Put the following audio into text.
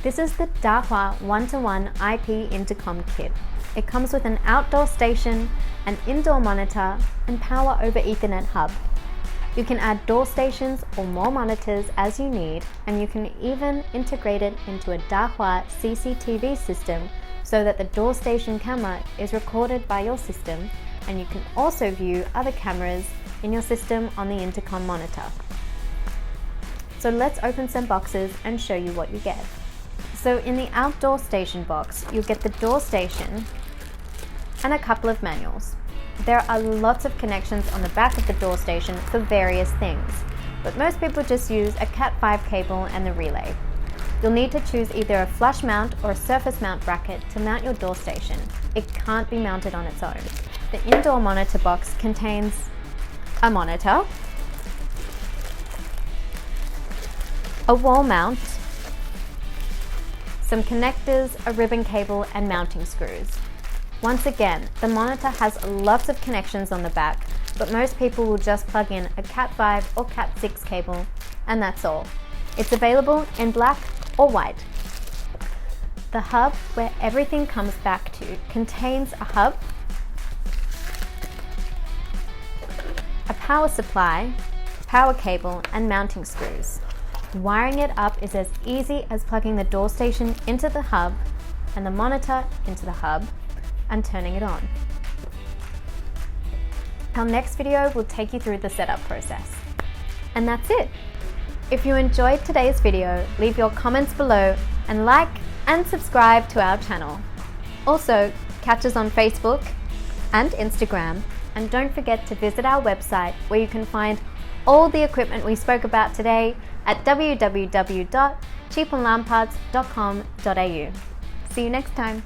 This is the Dahua 1-to-1 IP Intercom kit. It comes with an outdoor station, an indoor monitor, and power over Ethernet hub. You can add door stations or more monitors as you need, and you can even integrate it into a Dahua CCTV system so that the door station camera is recorded by your system, and you can also view other cameras in your system on the intercom monitor. So let's open some boxes and show you what you get. So in the outdoor station box, you'll get the door station and a couple of manuals. There are lots of connections on the back of the door station for various things, but most people just use a Cat5 cable and the relay. You'll need to choose either a flush mount or a surface mount bracket to mount your door station. It can't be mounted on its own. The indoor monitor box contains a monitor, a wall mount, some connectors, a ribbon cable, and mounting screws. Once again, the monitor has lots of connections on the back, but most people will just plug in a Cat5 or Cat6 cable, and that's all. It's available in black or white. The hub, where everything comes back to, contains a hub, a power supply, power cable, and mounting screws. Wiring it up is as easy as plugging the door station into the hub and the monitor into the hub and turning it on. Our next video will take you through the setup process. And that's it. If you enjoyed today's video, leave your comments below and like and subscribe to our channel. Also, catch us on Facebook and Instagram, and don't forget to visit our website where you can find all the equipment we spoke about today at www.cheapalarmparts.com.au. See you next time.